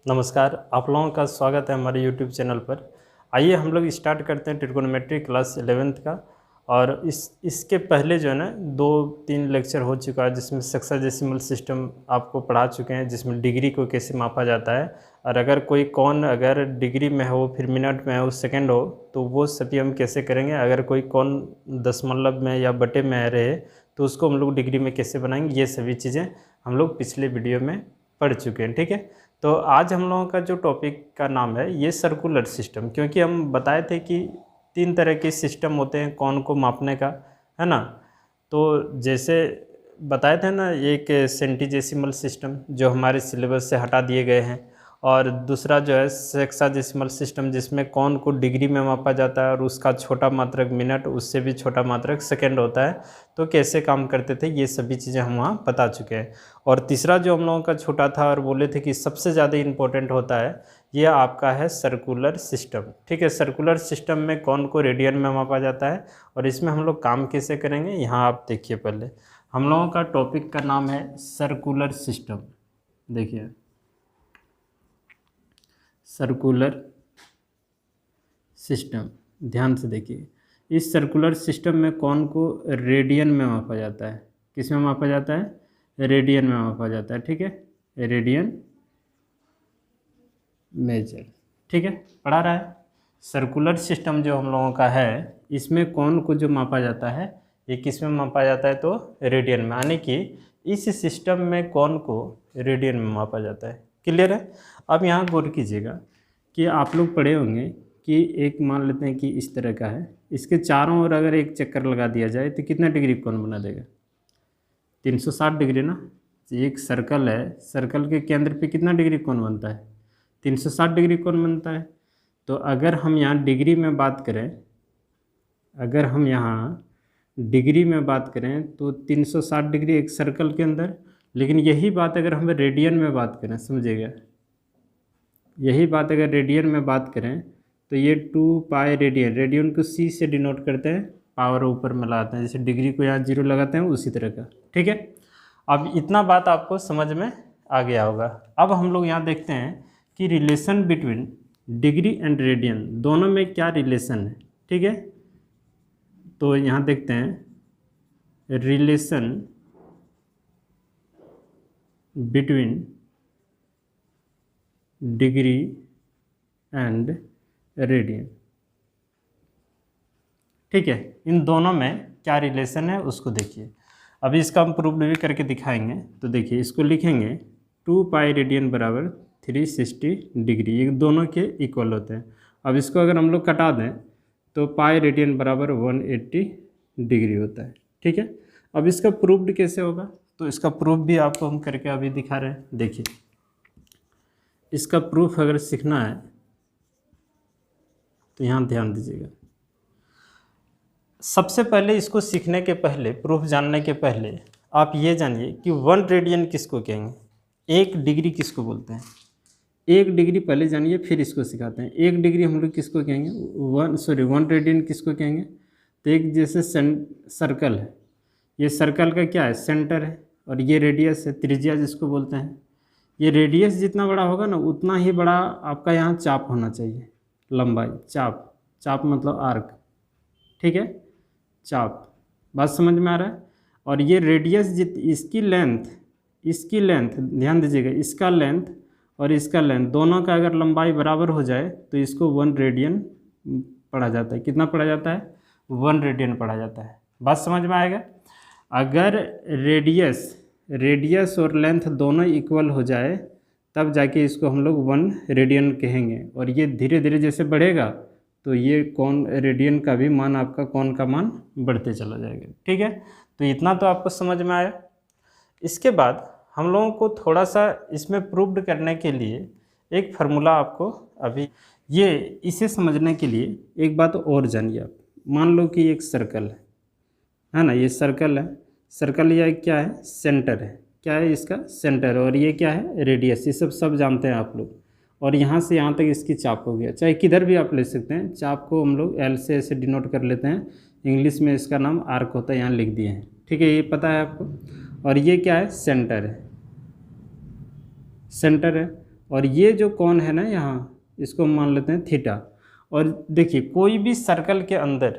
नमस्कार, आप लोगों का स्वागत है हमारे यूट्यूब चैनल पर। आइए हम लोग स्टार्ट करते हैं ट्रिग्नोमेट्री क्लास 11th का। और इसके पहले जो है ना 2-3 लेक्चर हो चुका है जिसमें सेक्साडेसिमल सिस्टम आपको पढ़ा चुके हैं, जिसमें डिग्री को कैसे मापा जाता है। और अगर कोई कौन अगर डिग्री में हो, फिर मिनट में हो, सेकंड हो, तो वो सभी हम कैसे करेंगे। अगर कोई कौन दशमलव में या बटे में रहे तो उसको हम लोग डिग्री में कैसे बनाएंगे, ये सभी चीज़ें हम लोग पिछले वीडियो में पढ़ चुके हैं। ठीक है, तो आज हम लोगों का जो टॉपिक का नाम है ये सर्कुलर सिस्टम, क्योंकि हम बताए थे कि 3 तरह के सिस्टम होते हैं कौन को मापने का, है ना। तो जैसे बताए थे ना, एक सेंटीजेसिमल सिस्टम जो हमारे सिलेबस से हटा दिए गए हैं, और दूसरा जो है सेक्साडेसिमल सिस्टम जिसमें कौन को डिग्री में मापा जाता है और उसका छोटा मात्रक मिनट, उससे भी छोटा मात्रक सेकंड होता है। तो कैसे काम करते थे ये सभी चीज़ें हम वहाँ बता चुके हैं। और तीसरा जो हम लोगों का छोटा था और बोले थे कि सबसे ज़्यादा इम्पोर्टेंट होता है, ये आपका है सर्कुलर सिस्टम। ठीक है, सर्कुलर सिस्टम में कौन को रेडियन में मापा जाता है और इसमें हम लोग काम कैसे करेंगे, यहाँ आप देखिए। पहले हम लोगों का टॉपिक का नाम है सर्कुलर सिस्टम। देखिए, सर्कुलर सिस्टम, ध्यान से देखिए। इस सर्कुलर सिस्टम में कौन को रेडियन में मापा जाता है, किस में मापा जाता है, रेडियन में मापा जाता है। ठीक है, रेडियन मेजर। ठीक है, पढ़ा रहा है। सर्कुलर सिस्टम जो हम लोगों का है, इसमें कौन को जो मापा जाता है, ये किस में मापा जाता है, तो रेडियन में। यानी कि इस सिस्टम में कौन को रेडियन में मापा जाता है। क्लियर है। अब यहाँ गौर कीजिएगा कि आप लोग पढ़े होंगे कि एक मान लेते हैं कि इस तरह का है, इसके चारों ओर अगर एक चक्कर लगा दिया जाए तो कितना डिग्री कौन बना देगा, 360 डिग्री ना। एक सर्कल है, सर्कल के केंद्र पे कितना डिग्री कौन बनता है, 360 डिग्री कौन बनता है। तो अगर हम यहाँ डिग्री में बात करें, अगर हम यहाँ डिग्री में बात करें तो 360 डिग्री एक सर्कल के अंदर। लेकिन यही बात अगर हम रेडियन में बात करें, समझिएगा, यही बात अगर रेडियन में बात करें तो ये 2 पाई रेडियन, रेडियन को सी से डिनोट करते हैं, पावर ऊपर में लाते हैं, जैसे डिग्री को यहाँ 0 लगाते हैं उसी तरह का। ठीक है, अब इतना बात आपको समझ में आ गया होगा। अब हम लोग यहाँ देखते हैं कि relation between degree and radian दोनों में क्या रिलेशन है। ठीक है, तो यहाँ देखते हैं relation between degree and radian. ठीक है, इन दोनों में क्या रिलेशन है उसको देखिए। अभी इसका हम प्रूफ भी करके दिखाएंगे। तो देखिए, इसको लिखेंगे 2 पाई रेडियन बराबर 360 डिग्री, ये दोनों के इक्वल होते हैं। अब इसको अगर हम लोग कटा दें तो पाई रेडियन बराबर 180 डिग्री होता है। ठीक है, अब इसका प्रूफ कैसे होगा, तो इसका प्रूफ भी आपको हम करके अभी दिखा रहे हैं। देखिए, इसका प्रूफ अगर सीखना है तो यहाँ ध्यान दीजिएगा। सबसे पहले इसको सीखने के पहले, प्रूफ जानने के पहले आप ये जानिए कि 1 रेडियन किसको कहेंगे, 1 डिग्री किसको बोलते हैं। 1 डिग्री पहले जानिए, फिर इसको सिखाते हैं। 1 डिग्री हम लोग किसको कहेंगे, 1 रेडियन किसको कहेंगे। तो एक जैसे सर्कल है, ये सर्कल का क्या है, सेंटर है, और ये रेडियस है, त्रिज्या जिसको बोलते हैं। ये रेडियस जितना बड़ा होगा ना, उतना ही बड़ा आपका यहाँ चाप होना चाहिए, लंबाई, चाप, चाप मतलब आर्क। ठीक है, चाप, बात समझ में आ रहा है। और ये रेडियस इसकी लेंथ ध्यान दीजिएगा, इसका लेंथ और इसका लेंथ दोनों का अगर लंबाई बराबर हो जाए तो इसको 1 रेडियन पढ़ा जाता है। कितना पढ़ा जाता है, 1 रेडियन पढ़ा जाता है। बात समझ में आएगा। अगर रेडियस और लेंथ दोनों इक्वल हो जाए तब जाके इसको हम लोग 1 रेडियन कहेंगे। और ये धीरे धीरे जैसे बढ़ेगा तो ये कौन रेडियन का भी मान, आपका कौन का मान बढ़ते चला जाएगा। ठीक है, तो इतना तो आपको समझ में आया। इसके बाद हम लोगों को थोड़ा सा इसमें प्रूव्ड करने के लिए एक फार्मूला आपको अभी, ये इसे समझने के लिए एक बात और जानिए आप। मान लो कि एक सर्कल है ना, ये सर्कल है, सर्कल या क्या है, सेंटर है, क्या है इसका, सेंटर। और ये क्या है, रेडियस, ये सब जानते हैं आप लोग। और यहाँ से यहाँ तक इसकी चाप हो गया, चाहे किधर भी आप ले सकते हैं। चाप को हम लोग एल से ऐसे डिनोट कर लेते हैं, इंग्लिश में इसका नाम आर्क होता है, यहाँ लिख दिए हैं। ठीक है, ये पता है आपको। और ये क्या है, सेंटर है, सेंटर है। और ये जो कोण है ना यहाँ, इसको मान लेते हैं थीटा। और देखिए कोई भी सर्कल के अंदर,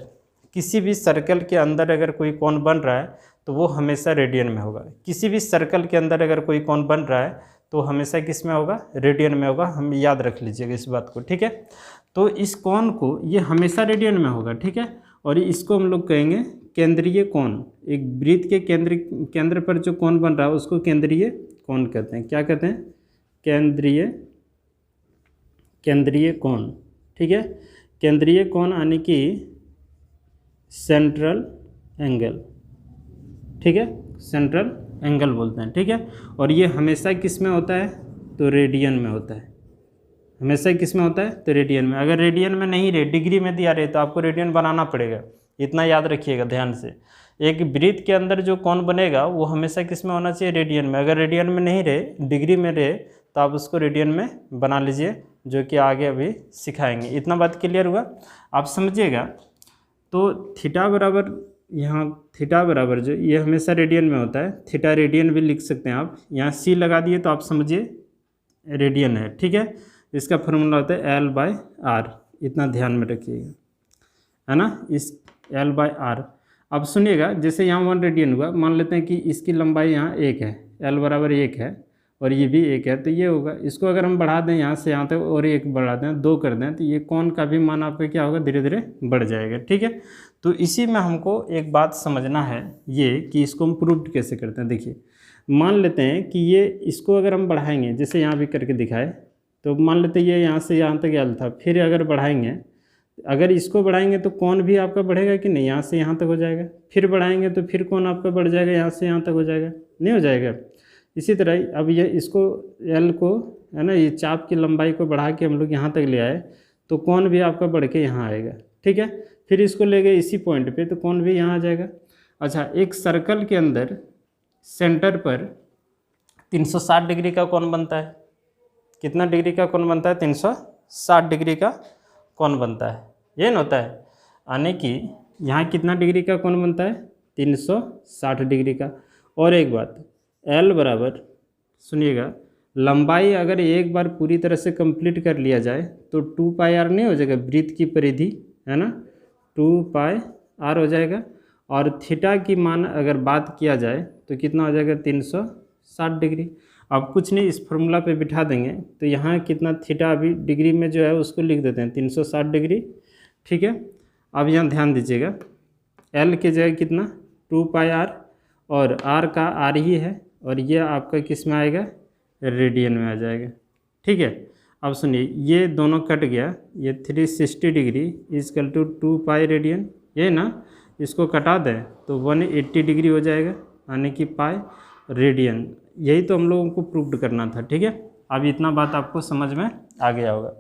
किसी भी सर्कल के अंदर अगर कोई कोण बन रहा है तो वो हमेशा रेडियन में होगा। किसी भी सर्कल के अंदर अगर कोई कोण बन रहा है तो हमेशा किस में होगा, रेडियन में होगा। हम याद रख लीजिएगा इस बात को, ठीक है। तो इस कोण को, ये हमेशा रेडियन में होगा, ठीक है। और इसको हम लोग कहेंगे केंद्रीय कोण। एक वृत्त के केंद्र पर जो कोण बन रहा है उसको केंद्रीय कोण कहते हैं। क्या कहते हैं? केंद्रीय कोण, ठीक है। केंद्रीय कोण यानी कि सेंट्रल एंगल, ठीक है, सेंट्रल एंगल बोलते हैं, ठीक है। और ये हमेशा किस में होता है? तो रेडियन में होता है। हमेशा किस में होता है? तो रेडियन में। अगर रेडियन में नहीं रहे, डिग्री में दिया रहे, तो आपको रेडियन बनाना पड़ेगा। इतना याद रखिएगा ध्यान से। एक वृत्त के अंदर जो कोण बनेगा वो हमेशा किस में होना चाहिए? रेडियन में। अगर रेडियन में नहीं रहे, डिग्री में रहे, तो आप उसको रेडियन में बना लीजिए, जो कि आगे अभी सिखाएंगे। इतना बात क्लियर हुआ? आप समझिएगा। तो थीटा बराबर, यहाँ थीटा बराबर जो ये हमेशा रेडियन में होता है, थीटा रेडियन भी लिख सकते हैं आप। यहाँ सी लगा दिए तो आप समझिए रेडियन है, ठीक है। इसका फॉर्मूला होता है L/R। इतना ध्यान में रखिएगा, है ना, इस L/R। अब सुनिएगा, जैसे यहाँ 1 रेडियन हुआ, मान लेते हैं कि इसकी लंबाई यहाँ 1 है, L बराबर 1 है और ये भी 1 है, तो ये होगा। इसको अगर हम बढ़ा दें यहाँ से यहाँ तक और 1 बढ़ा दें, 2 कर दें, तो ये कोण का भी मान आपका क्या होगा? धीरे धीरे बढ़ जाएगा, ठीक है। तो इसी में हमको एक बात समझना है, ये कि इसको हम प्रूव कैसे करते हैं। देखिए, मान लेते हैं कि ये, इसको अगर हम बढ़ाएंगे, जैसे यहाँ भी करके दिखाए, तो मान लेते हैं ये यहाँ से यहाँ तक L था, फिर अगर बढ़ाएंगे, अगर इसको बढ़ाएंगे तो कोण भी आपका बढ़ेगा कि नहीं? यहाँ से यहाँ तक हो जाएगा। फिर बढ़ाएंगे तो फिर कोण आपका बढ़ जाएगा, यहाँ से यहाँ तक हो जाएगा, नहीं हो जाएगा? इसी तरह अब ये इसको L को, है ना, ये चाप की लंबाई को बढ़ा के हम लोग यहाँ तक ले आए, तो कोण भी आपका बढ़ के यहाँ आएगा, ठीक है। फिर इसको ले गए इसी पॉइंट पे, तो कोण भी यहाँ आ जाएगा। अच्छा, एक सर्कल के अंदर सेंटर पर 360 डिग्री का कोण बनता है। कितना डिग्री का कोण बनता है? 360 डिग्री का कोण बनता है। ये न होता है, यानी कि यहाँ कितना डिग्री का कोण बनता है? 360 डिग्री का। और एक बात, L बराबर, सुनिएगा, लंबाई अगर एक बार पूरी तरह से कंप्लीट कर लिया जाए तो 2πr नहीं हो जाएगा? वृत्त की परिधि, है ना, 2πr हो जाएगा। और थीटा की मान अगर बात किया जाए तो कितना हो जाएगा? 360 डिग्री। अब कुछ नहीं, इस फॉर्मूला पे बिठा देंगे, तो यहाँ कितना थीटा अभी डिग्री में जो है उसको लिख देते हैं 360 डिग्री, ठीक है। अब यहाँ ध्यान दीजिएगा, L के जगह कितना? 2πr, और R का R ही है, और ये आपका किस में आएगा? रेडियन में आ जाएगा, ठीक है। अब सुनिए, ये दोनों कट गया, ये 360 डिग्री इजकल टू 2π रेडियन, ये ना, इसको कटा दें तो 180 डिग्री हो जाएगा, यानी कि पाई रेडियन। यही तो हम लोगों को प्रूव करना था, ठीक है। अब इतना बात आपको समझ में आ गया होगा।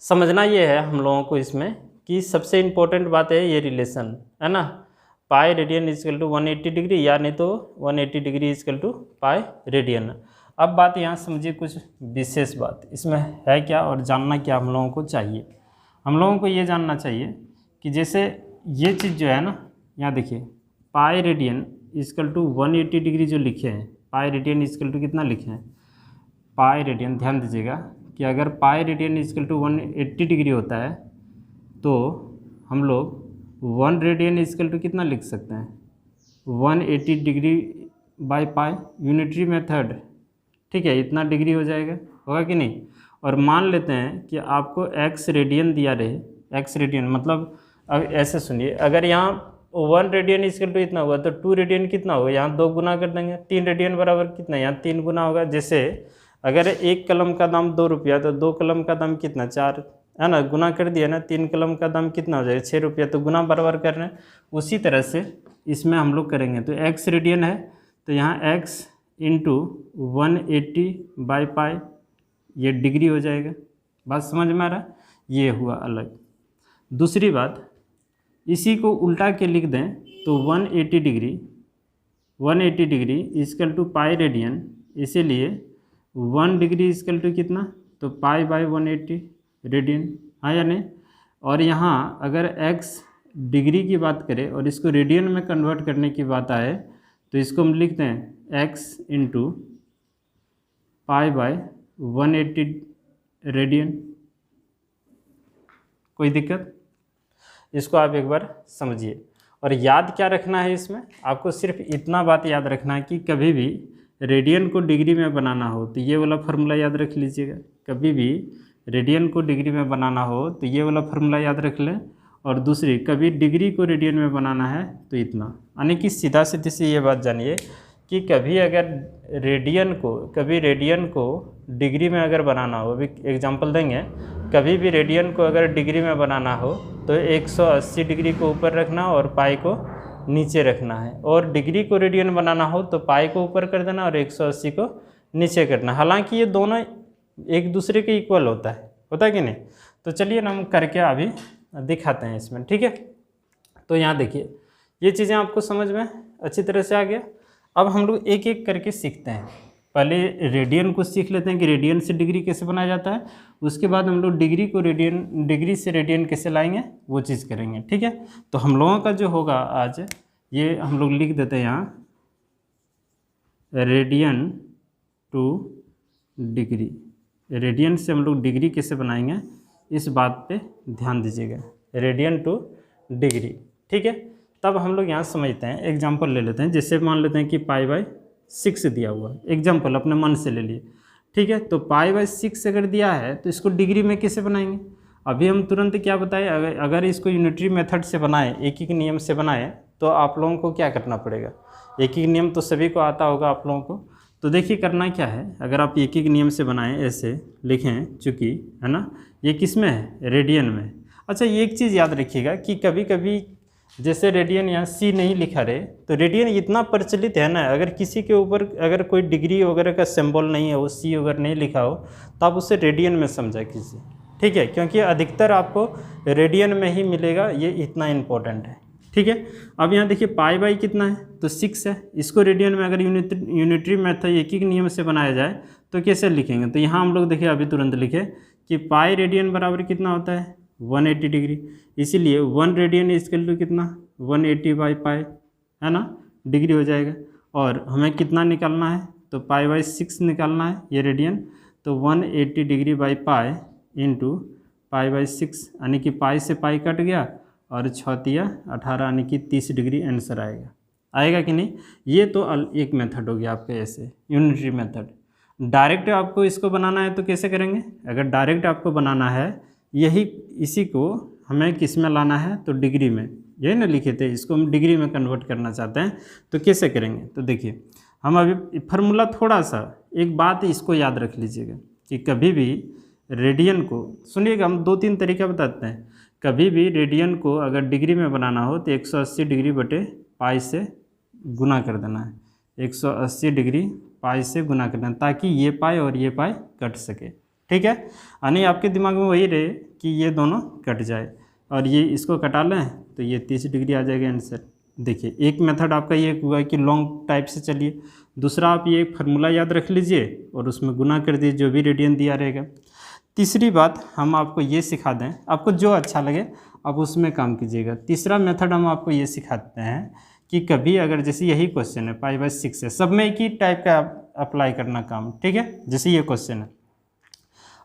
समझना ये है हम लोगों को इसमें कि सबसे इम्पोर्टेंट बात है ये रिलेशन, है ना, pi radian equal to 180 degree, या नहीं तो 180 degree equal to pi radian. अब बात यहाँ समझिए, कुछ विशेष बात इसमें है क्या और जानना क्या हम लोगों को चाहिए। हम लोगों को ये जानना चाहिए कि जैसे ये चीज़ जो है ना, यहाँ देखिए, pi radian equal to 180 degree जो लिखे हैं, पाई रेडियन इजकल टू कितना लिखे हैं? पाई रेडियन, ध्यान दीजिएगा कि अगर pi radian equal to 180 degree होता है तो हम लोग 1 रेडियन इजकल टू कितना लिख सकते हैं? 180 degree by pi, unitary method, ठीक है, इतना डिग्री हो जाएगा, होगा कि नहीं। और मान लेते हैं कि आपको x रेडियन दिया रहे, x रेडियन मतलब, अब ऐसे सुनिए, अगर यहाँ 1 रेडियन इजकल टू इतना हुआ तो 2 रेडियन कितना होगा? यहाँ 2 गुना कर देंगे, 3 रेडियन बराबर कितना? यहाँ 3 गुना होगा। जैसे अगर एक कलम का दाम 2 रुपया तो 2 कलम का दाम कितना? 4, है ना, गुना कर दिया ना। 3 कलम का दाम कितना हो जाएगा? 6 रुपया, तो गुना बराबर कर रहे हैं। उसी तरह से इसमें हम लोग करेंगे, तो x रेडियन है तो यहाँ x इंटू 180 बाई पाई, ये डिग्री हो जाएगा। बात समझ में आ रहा है? ये हुआ अलग। दूसरी बात, इसी को उल्टा के लिख दें तो 180 degree equal to pi radian, इसीलिए 1 डिग्री इजकल टू कितना? तो पाई बाई 180 रेडियन, हाँ या नहीं। और यहाँ अगर x डिग्री की बात करें और इसको रेडियन में कन्वर्ट करने की बात आए तो इसको हम लिखते हैं x into pi by 180 radian. कोई दिक्कत? इसको आप एक बार समझिए। और याद क्या रखना है इसमें, आपको सिर्फ इतना बात याद रखना है कि कभी भी रेडियन को डिग्री में बनाना हो तो ये वाला फार्मूला याद रख लीजिएगा। कभी भी रेडियन को डिग्री में बनाना हो तो ये वाला फार्मूला याद रख लें। और दूसरी, कभी डिग्री को रेडियन में बनाना है तो इतना। यानी कि सीधा सीधी सी ये बात जानिए कि कभी रेडियन को डिग्री में अगर बनाना हो, अभी एग्जांपल देंगे, कभी भी रेडियन को अगर डिग्री में बनाना हो तो 180 डिग्री को ऊपर रखना और पाई को नीचे रखना है, और डिग्री को रेडियन बनाना हो तो पाई को ऊपर कर देना और 180 को नीचे करना। हालांकि ये दोनों एक दूसरे के इक्वल होता है कि नहीं। तो चलिए ना हम करके अभी दिखाते हैं इसमें, ठीक है। तो यहाँ देखिए, ये चीज़ें आपको समझ में अच्छी तरह से आ गया। अब हम लोग एक एक करके सीखते हैं। पहले रेडियन को सीख लेते हैं कि रेडियन से डिग्री कैसे बनाया जाता है, उसके बाद हम लोग डिग्री से रेडियन कैसे लाएंगे वो चीज़ करेंगे, ठीक है। तो हम लोगों का जो होगा आज, ये हम लोग लिख देते हैं यहाँ, रेडियन टू डिग्री। रेडियन से हम लोग डिग्री कैसे बनाएंगे इस बात पे ध्यान दीजिएगा, रेडियन टू डिग्री, ठीक है। तब हम लोग यहाँ समझते हैं, एग्जांपल ले लेते हैं। जैसे मान लेते हैं कि π/6 दिया हुआ है, एग्जांपल अपने मन से ले लिए, ठीक है। तो π/6 अगर दिया है तो इसको डिग्री में कैसे बनाएंगे, अभी हम तुरंत क्या बताएं, अगर इसको यूनिटरी मेथड से बनाएं, एक एक नियम से बनाएं, तो आप लोगों को क्या करना पड़ेगा। एक एक नियम तो सभी को आता होगा आप लोगों को। तो देखिए करना क्या है, अगर आप एक एक नियम से बनाएं, ऐसे लिखें, चूँकि है ना ये किस में है, रेडियन में। अच्छा, ये एक चीज़ याद रखिएगा कि कभी कभी जैसे रेडियन यहाँ सी नहीं लिखा रहे, तो रेडियन इतना प्रचलित है ना, अगर किसी के ऊपर अगर कोई डिग्री वगैरह का सिंबल नहीं है, वो सी वगैरह नहीं लिखा हो, तो आप उसे रेडियन में समझा कीजिए, ठीक है, क्योंकि अधिकतर आपको रेडियन में ही मिलेगा, ये इतना इम्पोर्टेंट है, ठीक है। अब यहाँ देखिए π/, कितना है तो 6 है। इसको रेडियन में अगर यूनिटरी मेथड एक एक नियम से बनाया जाए तो कैसे लिखेंगे, तो यहाँ हम लोग देखिए अभी तुरंत लिखे कि पाई रेडियन बराबर कितना होता है, 180 डिग्री। इसीलिए 1 रेडियन इक्वल टू कितना, 180/π, है ना, डिग्री हो जाएगा। और हमें कितना निकालना है, तो π/6 निकालना है ये रेडियन, तो 180 डिग्री बाई पाई इंटू π/6, यानी कि पाई से पाई कट गया और 6×18 यानी कि 30 डिग्री आंसर आएगा कि नहीं। ये तो एक मेथड हो गया आपके ऐसे यूनिटरी मेथड। डायरेक्ट आपको इसको बनाना है तो कैसे करेंगे, अगर डायरेक्ट आपको बनाना है इसी को हमें किस में लाना है, तो डिग्री में, यही ना लिखे थे, इसको हम डिग्री में कन्वर्ट करना चाहते हैं, तो कैसे करेंगे। तो देखिए हम अभी फार्मूला थोड़ा सा, एक बात इसको याद रख लीजिएगा कि कभी भी रेडियन को, सुनिएगा हम 2-3 तरीका बताते हैं। कभी भी रेडियन को अगर डिग्री में बनाना हो तो 180 डिग्री बटे पाई से गुना कर देना है, 180 डिग्री पाई से गुना कर देना, ताकि ये पाई और ये पाई कट सके, ठीक है। यानी आपके दिमाग में वही रहे कि ये दोनों कट जाए, और ये इसको कटा लें तो ये 30 डिग्री आ जाएगा आंसर। देखिए एक मेथड आपका ये हुआ कि लॉन्ग टाइप से चलिए। दूसरा, आप ये फार्मूला याद रख लीजिए और उसमें गुना कर दीजिए, जो भी रेडियन दिया रहेगा। तीसरी बात हम आपको ये सिखा दें, आपको जो अच्छा लगे आप उसमें काम कीजिएगा। तीसरा मेथड हम आपको ये सिखाते हैं कि कभी अगर जैसे यही क्वेश्चन है π/6 है, सब में एक ही टाइप का अप्लाई करना काम, ठीक है। जैसे ये क्वेश्चन है,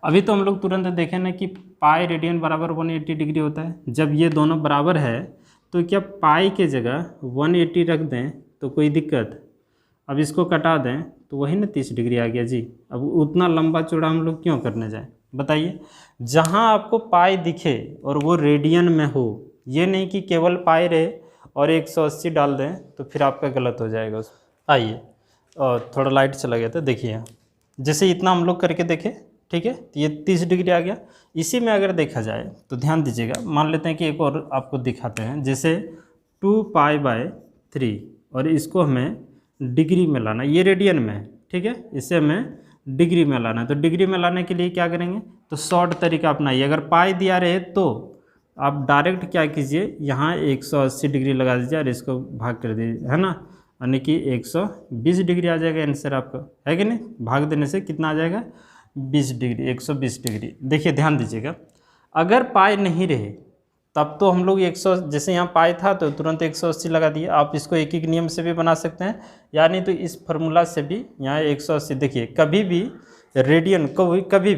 अभी तो हम लोग तुरंत देखें ना कि पाई रेडियन बराबर 180 डिग्री होता है। जब ये दोनों बराबर है तो क्या पाई के जगह 180 रख दें तो कोई दिक्कत, अब इसको कटा दें तो वही ना 30 डिग्री आ गया जी। अब उतना लंबा चौड़ा हम लोग क्यों करने जाएं, बताइए। जहां आपको पाई दिखे और वो रेडियन में हो, ये नहीं कि केवल पाई रहे और 180 डाल दें तो फिर आपका गलत हो जाएगा। आइए, और थोड़ा लाइट चला गया था, देखिए यहाँ जैसे इतना हम लोग करके देखें, ठीक है, तो ये 30 डिग्री आ गया। इसी में अगर देखा जाए तो ध्यान दीजिएगा, मान लेते हैं कि एक और आपको दिखाते हैं, जैसे 2π/3, और इसको हमें डिग्री में लाना, ये रेडियन में है, ठीक है, इसे हमें डिग्री में लाना है। तो डिग्री में लाने के लिए क्या करेंगे, तो शॉर्ट तरीका अपनाइए। अगर पाई दिया रहे तो आप डायरेक्ट क्या कीजिए, यहाँ 180 डिग्री लगा दीजिए और इसको भाग कर दीजिए, है ना, यानी कि 120 डिग्री आ जाएगा आंसर आपका, है कि नहीं। भाग देने से कितना आ जाएगा, 20 डिग्री, 120 डिग्री। देखिए ध्यान दीजिएगा, अगर पाई नहीं रहे तब तो हम लोग 100, जैसे यहाँ पाई था तो तुरंत 180 लगा दिए। आप इसको एक एक नियम से भी बना सकते हैं, यानी तो इस फार्मूला से भी यहाँ 180। देखिए कभी भी रेडियन को कभी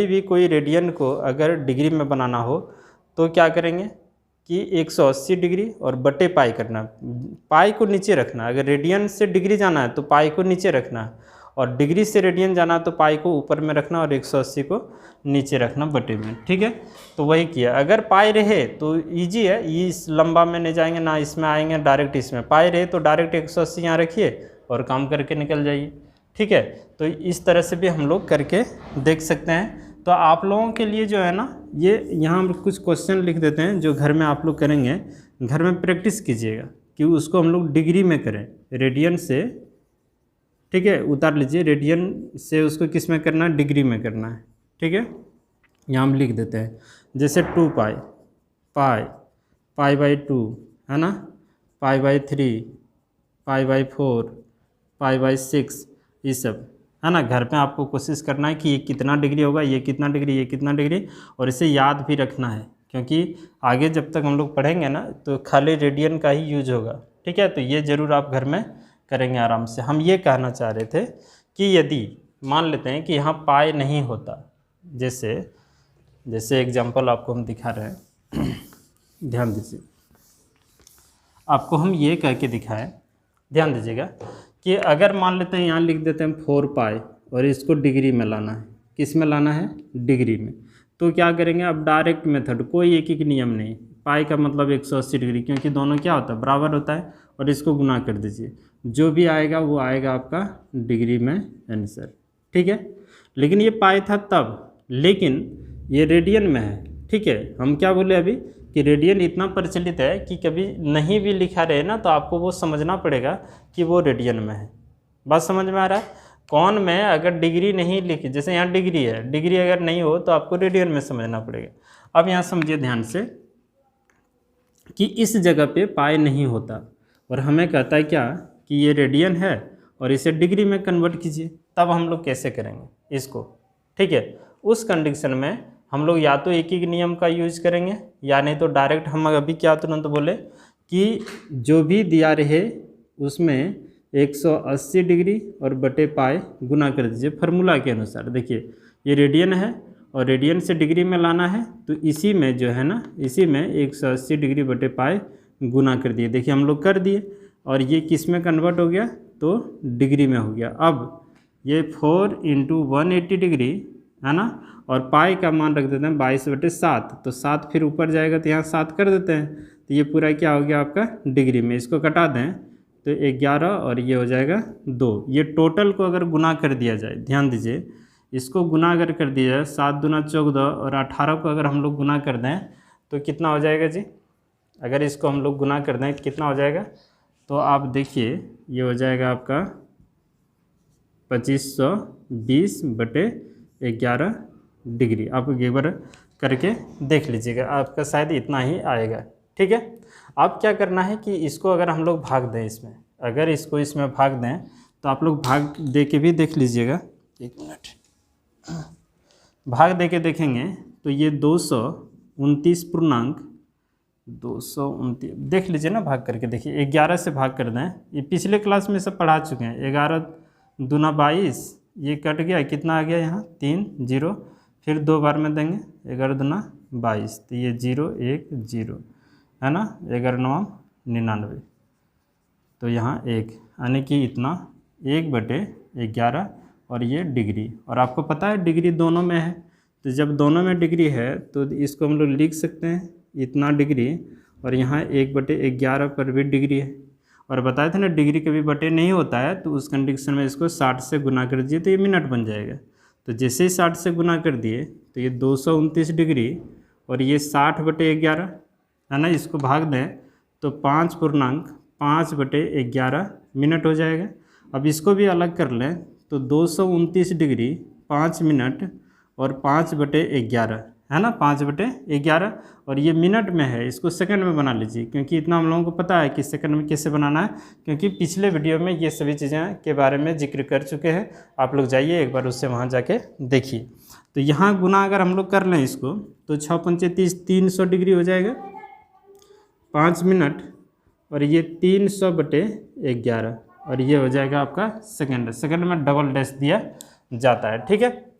भी कोई रेडियन को अगर डिग्री में बनाना हो तो क्या करेंगे कि 180 डिग्री और बटे पाई करना, पाई को नीचे रखना। अगर रेडियन से डिग्री जाना है तो पाई को नीचे रखना, और डिग्री से रेडियन जाना तो पाई को ऊपर में रखना और 180 को नीचे रखना बटे में। ठीक है, तो वही किया। अगर पाई रहे तो इजी है, इस लंबा में नहीं जाएंगे ना इसमें आएंगे, डायरेक्ट इसमें। पाई रहे तो डायरेक्ट 180 यहाँ रखिए और काम करके निकल जाइए। ठीक है, तो इस तरह से भी हम लोग करके देख सकते हैं। तो आप लोगों के लिए जो है ना, ये यहाँ हम कुछ क्वेश्चन लिख देते हैं जो घर में आप लोग करेंगे, घर में प्रैक्टिस कीजिएगा कि उसको हम लोग डिग्री में करें, रेडियन से। ठीक है, उतार लीजिए, रेडियन से उसको किस में करना है, डिग्री में करना है। ठीक है, यहाँ हम लिख देते हैं जैसे 2 पाई, पाई बाई 2 है ना, pi by 3, pi by 4, pi by 6, ये सब है ना। घर पे आपको कोशिश करना है कि ये कितना डिग्री होगा, ये कितना डिग्री, ये कितना डिग्री, और इसे याद भी रखना है, क्योंकि आगे जब तक हम लोग पढ़ेंगे ना तो खाली रेडियन का ही यूज होगा। ठीक है, तो ये ज़रूर आप घर में करेंगे आराम से। हम ये कहना चाह रहे थे कि यदि मान लेते हैं कि यहाँ पाई नहीं होता, जैसे एग्जांपल आपको हम दिखा रहे हैं, ध्यान दीजिए, आपको हम ये कह के दिखाएं, ध्यान दीजिएगा कि अगर मान लेते हैं यहाँ लिख देते हैं 4 पाई और इसको डिग्री में लाना है, किस में लाना है, डिग्री में। तो क्या करेंगे, अब डायरेक्ट मेथड, कोई एक नियम नहीं। पाई का मतलब 180 डिग्री, क्योंकि दोनों क्या होता है, बराबर होता है, और इसको गुना कर दीजिए, जो भी आएगा वो आएगा आपका डिग्री में आंसर। ठीक है, लेकिन ये पाई था तब, लेकिन ये रेडियन में है। ठीक है, हम क्या बोले अभी कि रेडियन इतना प्रचलित है कि कभी नहीं भी लिखा रहे ना तो आपको वो समझना पड़ेगा कि वो रेडियन में है। बात समझ में आ रहा है? कौन में अगर डिग्री नहीं लिखी, जैसे यहाँ डिग्री है, डिग्री अगर नहीं हो तो आपको रेडियन में समझना पड़ेगा। अब यहाँ समझिए ध्यान से कि इस जगह पे पाई नहीं होता और हमें कहता है क्या कि ये रेडियन है और इसे डिग्री में कन्वर्ट कीजिए, तब हम लोग कैसे करेंगे इसको। ठीक है, उस कंडीशन में हम लोग या तो एक नियम का यूज करेंगे या नहीं तो डायरेक्ट हम अभी क्या तुरंत बोले कि जो भी दिया रहे उसमें 180 डिग्री और बटे पाई गुना कर दीजिए फार्मूला के अनुसार। देखिए ये रेडियन है और रेडियन से डिग्री में लाना है, तो इसी में जो है ना, इसी में 180 डिग्री बटे पाई गुना कर दिए। देखिए हम लोग कर दिए और ये किस में कन्वर्ट हो गया, तो डिग्री में हो गया। अब ये 4 × 180 डिग्री है ना, और पाई का मान रख देते हैं 22/7, तो 7 फिर ऊपर जाएगा तो यहाँ 7 कर देते हैं, तो ये पूरा क्या हो गया आपका डिग्री में। इसको कटा दें तो 11 और ये हो जाएगा 2। ये टोटल को अगर गुना कर दिया जाए, ध्यान दीजिए, इसको गुना अगर कर दिया जाए 7 दूना 14 और 18 को अगर हम लोग गुना कर दें तो कितना हो जाएगा जी, अगर इसको हम लोग गुना कर दें कितना हो जाएगा, तो आप देखिए ये हो जाएगा आपका 2520/11 डिग्री। आप एक बार करके देख लीजिएगा, आपका शायद इतना ही आएगा। ठीक है, अब क्या करना है कि इसको अगर हम लोग भाग दें इसमें, अगर इसको इसमें भाग दें तो आप लोग भाग दे के भी देख लीजिएगा। 1 मिनट, भाग दे के देखेंगे तो ये 229 देख लीजिए ना, भाग करके देखिए। 11 से भाग कर दें, ये पिछले क्लास में सब पढ़ा चुके हैं। 11 दूना 22, ये कट गया, कितना आ गया यहाँ 3 0, फिर 2 बार में देंगे 11 दूना 22, तो ये 0 1 0 है ना, 11 9 99, तो यहाँ 1, यानी कि इतना 1/11 और ये डिग्री। और आपको पता है डिग्री दोनों में है, तो जब दोनों में डिग्री है तो इसको हम लोग लिख सकते हैं इतना डिग्री, और यहाँ 1/11 पर भी डिग्री है। और बताए थे ना डिग्री कभी बटे नहीं होता है, तो उस कंडीशन में इसको 60 से गुना कर दीजिए तो ये मिनट बन जाएगा। तो जैसे ही 60 से गुना कर दिए तो ये 229 डिग्री और ये 60/11 है ना, इसको भाग दें तो 5.5/11 मिनट हो जाएगा। अब इसको भी अलग कर लें तो 229 डिग्री 5 मिनट और 5/11 है ना, 5/11, और ये मिनट में है, इसको सेकंड में बना लीजिए, क्योंकि इतना हम लोगों को पता है कि सेकंड में कैसे बनाना है, क्योंकि पिछले वीडियो में ये सभी चीज़ें के बारे में जिक्र कर चुके हैं। आप लोग जाइए एक बार उससे वहाँ जाके देखिए। तो यहाँ गुना अगर हम लोग कर लें इसको तो 6 पंचे 30, 300 डिग्री हो जाएगा 5 मिनट, और ये 300/11 और ये हो जाएगा आपका सेकंड। सेकंड में डबल डैश दिया जाता है। ठीक है,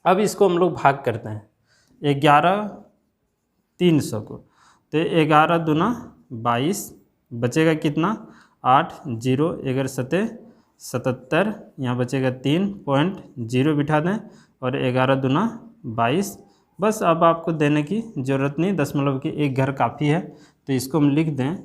अब इसको हम लोग भाग करते हैं 11,300 को, तो 11 दूना 22, बचेगा कितना 8, 0 11 सते 77, यहाँ बचेगा 3.0 बिठा दें और 11 दूना 22। बस अब आपको देने की ज़रूरत नहीं, दशमलव की एक घर काफ़ी है, तो इसको हम लिख दें।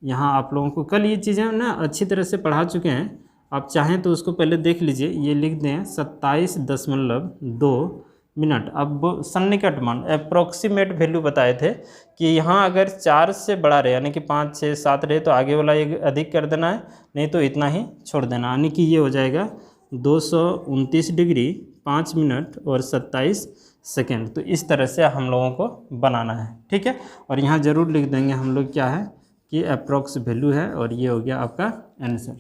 यहाँ आप लोगों को कल ये चीज़ें ना अच्छी तरह से पढ़ा चुके हैं, आप चाहें तो उसको पहले देख लीजिए। ये लिख दें 27.2 मिनट। अब सन्निकट मान अप्रोक्सीमेट वैल्यू बताए थे कि यहाँ अगर 4 से बड़ा रहे यानी कि 5, 6, 7 रहे तो आगे वाला एक अधिक कर देना है, नहीं तो इतना ही छोड़ देना, यानी कि ये हो जाएगा 229 डिग्री 5 मिनट और 27 सेकेंड। तो इस तरह से हम लोगों को बनाना है। ठीक है, और यहाँ ज़रूर लिख देंगे हम लोग क्या है कि अप्रोक्स वैल्यू है, और ये हो गया आपका आंसर।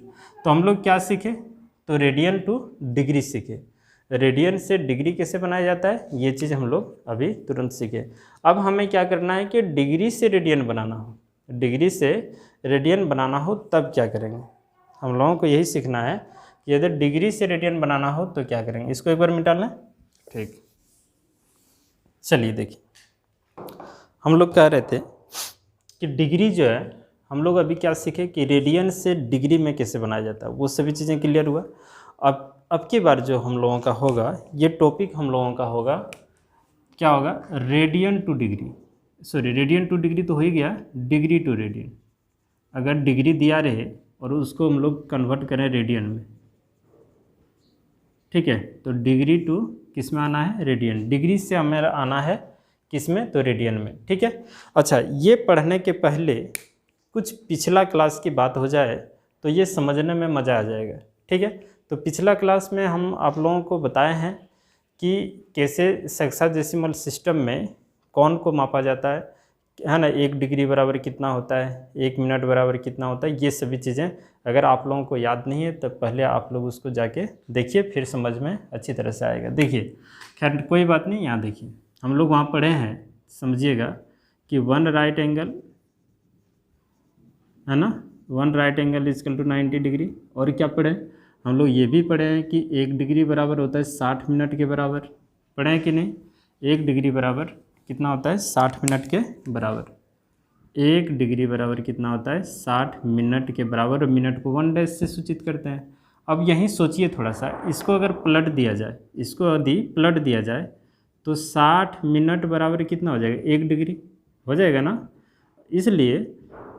तो हम लोग क्या सीखे, तो रेडियन टू डिग्री सीखे। रेडियन से डिग्री कैसे बनाया जाता है ये चीज़ हम लोग अभी तुरंत सीखे। अब हमें क्या करना है कि डिग्री से रेडियन बनाना हो, डिग्री से रेडियन बनाना हो तब क्या करेंगे, हम लोगों को यही सीखना है कि यदि डिग्री से रेडियन बनाना हो तो क्या करेंगे। इसको एक बार मिटा लें। ठीक, चलिए देखिए, हम लोग कह रहे थे कि डिग्री जो है हम लोग अभी क्या सीखे कि रेडियन से डिग्री में कैसे बनाया जाता है, वो सभी चीज़ें क्लियर हुआ। अब की बार जो हम लोगों का होगा ये टॉपिक हम लोगों का होगा क्या होगा, radian two degree, sorry radian two degree तो हो ही गया, डिग्री टू रेडियन। अगर डिग्री दिया रहे और उसको हम लोग कन्वर्ट करें रेडियन में, ठीक है, तो डिग्री टू किस में आना है, रेडियन। डिग्री से हमें आना है किस में, तो रेडियन में। ठीक है, अच्छा ये पढ़ने के पहले कुछ पिछला क्लास की बात हो जाए तो ये समझने में मज़ा आ जाएगा। ठीक है, तो पिछला क्लास में हम आप लोगों को बताए हैं कि कैसे हेक्साडेसिमल सिस्टम में कौन को मापा जाता है ना, 1 डिग्री बराबर कितना होता है, 1 मिनट बराबर कितना होता है, ये सभी चीज़ें अगर आप लोगों को याद नहीं है तो पहले आप लोग उसको जाके देखिए, फिर समझ में अच्छी तरह से आएगा। देखिए, खैर कोई बात नहीं, यहाँ देखिए हम लोग वहाँ पढ़े हैं, समझिएगा कि 1 राइट एंगल है ना, 1 right angle equal to 90 degree. और क्या पढ़े हम लोग, ये भी पढ़े हैं कि 1 डिग्री बराबर होता है 60 मिनट के बराबर। पढ़े हैं कि नहीं, 1 डिग्री बराबर कितना होता है, 60 मिनट के बराबर। 1 डिग्री बराबर कितना होता है, 60 मिनट के बराबर, और मिनट को 1 डैश से सूचित करते हैं। अब यहीं सोचिए थोड़ा सा, इसको अगर पलट दिया जाए, इसको यदि पलट दिया जाए तो 60 मिनट बराबर कितना हो जाएगा, 1 डिग्री हो जाएगा ना। इसलिए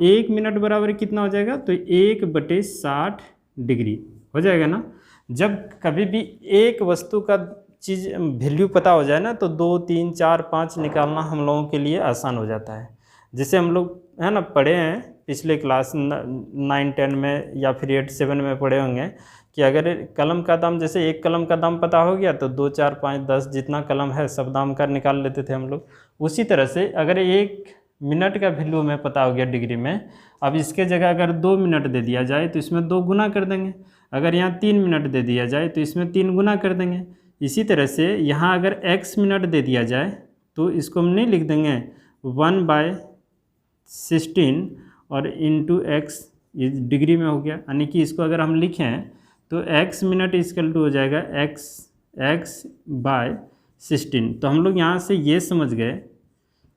1 मिनट बराबर कितना हो जाएगा, तो 1/60 डिग्री हो जाएगा ना। जब कभी भी एक वस्तु का चीज़ वैल्यू पता हो जाए ना तो 2, 3, 4, 5 निकालना हम लोगों के लिए आसान हो जाता है। जैसे हम लोग है ना पढ़े हैं पिछले क्लास 9, 10 में या फिर 8, 7 में पढ़े होंगे कि अगर कलम का दाम, जैसे एक कलम का दाम पता हो गया तो 2, 4, 5, 10 जितना कलम है सब दाम का निकाल लेते थे हम लोग। उसी तरह से अगर 1 मिनट का वैल्यू हमें पता हो गया डिग्री में, अब इसके जगह अगर 2 मिनट दे दिया जाए तो इसमें 2 गुना कर देंगे। अगर यहाँ 3 मिनट दे दिया जाए तो इसमें 3 गुना कर देंगे। इसी तरह से यहाँ अगर x मिनट दे दिया जाए तो इसको हम नहीं लिख देंगे 1/16 और इंटू x, ये डिग्री में हो गया, यानी कि इसको अगर हम लिखें तो x मिनट इक्वल टू हो जाएगा x/16। तो हम लोग यहाँ से ये समझ गए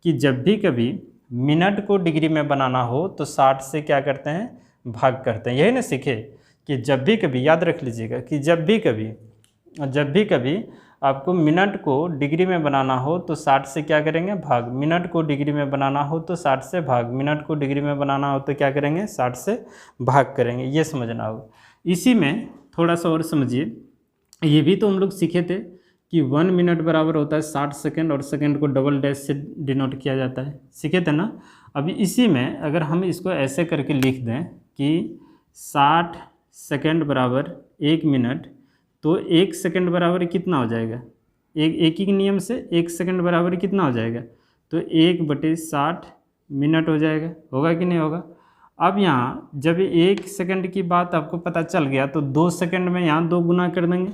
कि जब भी कभी मिनट को डिग्री में बनाना हो तो 60 से क्या करते हैं, भाग करते हैं। यही ना सीखे कि जब भी कभी, याद रख लीजिएगा कि जब भी कभी आपको मिनट को डिग्री में बनाना हो तो 60 से क्या करेंगे, भाग। मिनट को डिग्री में बनाना हो तो 60 से भाग, मिनट को डिग्री में बनाना हो तो क्या करेंगे, 60 से भाग करेंगे। ये समझना होगा। इसी में थोड़ा सा और समझिए, ये भी तो हम लोग सीखे थे कि 1 मिनट बराबर होता है 60 सेकेंड, और सेकेंड को डबल डैश से डिनोट किया जाता है, सीखे थे ना। अभी इसी में अगर हम इसको ऐसे करके लिख दें कि 60 सेकेंड बराबर 1 मिनट, तो 1 सेकेंड बराबर कितना हो जाएगा, एक ही नियम से 1 सेकेंड बराबर कितना हो जाएगा, तो 1/60 मिनट हो जाएगा। होगा कि नहीं होगा। अब यहाँ जब 1 सेकेंड की बात आपको पता चल गया तो 2 सेकेंड में यहाँ 2 गुना कर देंगे,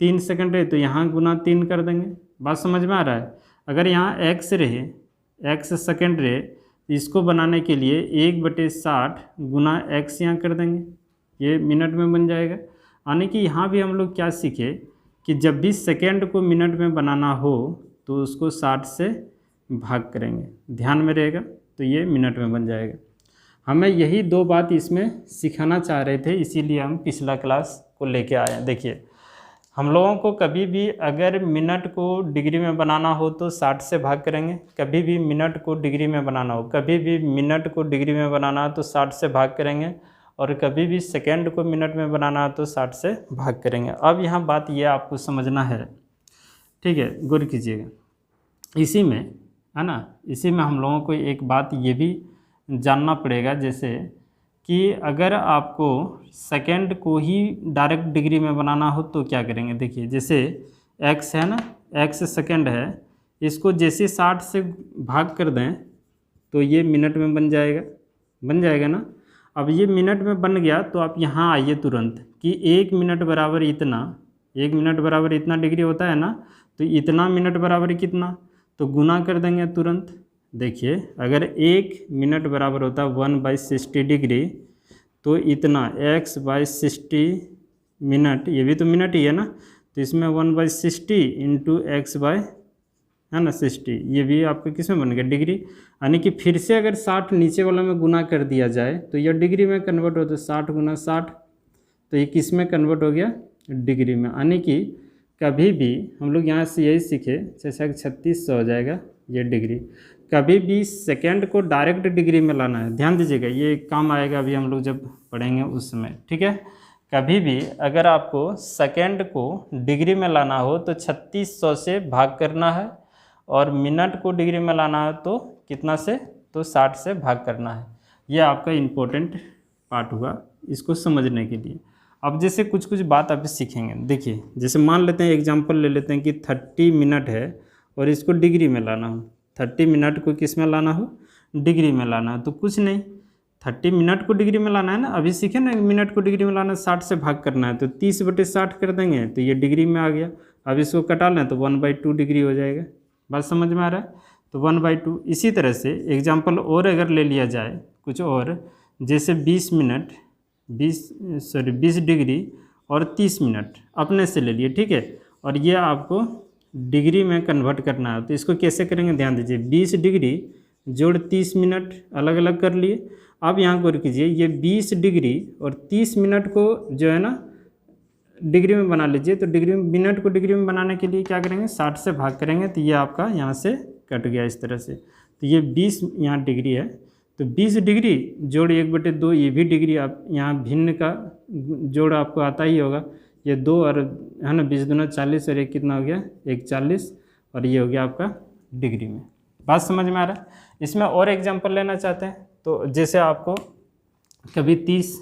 3 सेकेंड रहे तो यहाँ गुना 3 कर देंगे। बात समझ में आ रहा है। अगर यहाँ x रहे, x सेकेंड रहे, इसको बनाने के लिए 1/60 गुना x यहाँ कर देंगे, ये मिनट में बन जाएगा। यानी कि यहाँ भी हम लोग क्या सीखे कि जब भी सेकेंड को मिनट में बनाना हो तो उसको 60 से भाग करेंगे, ध्यान में रहेगा, तो ये मिनट में बन जाएगा। हमें यही दो बात इसमें सिखाना चाह रहे थे, इसीलिए हम पिछला क्लास को लेके आए हैं। देखिए, हम लोगों को कभी भी अगर मिनट को डिग्री में बनाना हो तो 60 से भाग करेंगे, कभी भी मिनट को डिग्री में बनाना हो, कभी भी मिनट को डिग्री में बनाना हो तो 60 से भाग करेंगे, और कभी भी सेकेंड को मिनट में बनाना हो तो 60 से भाग करेंगे। अब यहाँ बात ये आपको समझना है, ठीक है, गौर कीजिएगा। इसी में है ना, इसी में हम लोगों को एक बात ये भी जानना पड़ेगा, जैसे कि अगर आपको सेकेंड को ही डायरेक्ट डिग्री में बनाना हो तो क्या करेंगे। देखिए, जैसे x है ना, x सेकेंड है, इसको जैसे 60 से भाग कर दें तो ये मिनट में बन जाएगा ना। अब ये मिनट में बन गया तो आप यहाँ आइए तुरंत कि 1 मिनट बराबर इतना, 1 मिनट बराबर इतना डिग्री होता है ना, तो इतना मिनट बराबर कितना, तो गुना कर देंगे तुरंत। देखिए, अगर 1 मिनट बराबर होता है 1/60 डिग्री, तो इतना x/60 मिनट, ये भी तो मिनट ही है ना, तो इसमें 1/60 इंटू x बाय है ना 60, ये भी आपका किस में बन गया, डिग्री। यानी कि फिर से अगर 60 नीचे वाला में गुना कर दिया जाए तो यह डिग्री में कन्वर्ट हो, तो 60 गुना 60, तो ये किस में कन्वर्ट हो गया, डिग्री में। यानी कि कभी भी हम लोग यहाँ से यही सीखे, 3600 हो जाएगा ये डिग्री। कभी भी सेकेंड को डायरेक्ट डिग्री में लाना है, ध्यान दीजिएगा, ये काम आएगा अभी हम लोग जब पढ़ेंगे उस समय, ठीक है। कभी भी अगर आपको सेकेंड को डिग्री में लाना हो तो 3600 से भाग करना है, और मिनट को डिग्री में लाना है तो कितना से, तो 60 से भाग करना है। यह आपका इम्पोर्टेंट पार्ट हुआ इसको समझने के लिए। अब जैसे कुछ कुछ बात आप सीखेंगे। देखिए, जैसे मान लेते हैं, एग्जांपल ले लेते हैं कि 30 मिनट है और इसको डिग्री में लाना हो, 30 मिनट को किस में लाना हो, डिग्री में लाना है। तो कुछ नहीं, 30 मिनट को डिग्री में लाना है ना, अभी सीखे ना, मिनट को डिग्री में लाना 60 से भाग करना है, तो 30/60 कर देंगे तो ये डिग्री में आ गया। अब इसको कटा लें तो 1/2 डिग्री हो जाएगा। बात समझ में आ रहा है, तो 1/2। इसी तरह से एग्जाम्पल और अगर ले लिया जाए कुछ और, जैसे 20 मिनट 20 डिग्री और 30 मिनट अपने से ले लिए, ठीक है, और ये आपको डिग्री में कन्वर्ट करना है। तो इसको कैसे करेंगे, ध्यान दीजिए, 20 डिग्री जोड़ 30 मिनट अलग अलग कर लिए। अब यहाँ गौर कीजिए, ये 20 डिग्री और 30 मिनट को जो है ना डिग्री में बना लीजिए। तो डिग्री में, मिनट को डिग्री में बनाने के लिए क्या करेंगे, 60 से भाग करेंगे, तो ये आपका यहाँ से कट गया इस तरह से। तो ये 20 यहाँ डिग्री है, तो 20 डिग्री जोड़ 1/2, ये भी डिग्री। आप यहाँ भिन्न का जोड़ आपको आता ही होगा, ये 2 और है ना 20 दूना 40, और एक कितना हो गया, 140, और ये हो गया आपका डिग्री में। बात समझ में आ रहा है। इसमें और एग्जांपल लेना चाहते हैं, तो जैसे आपको कभी 30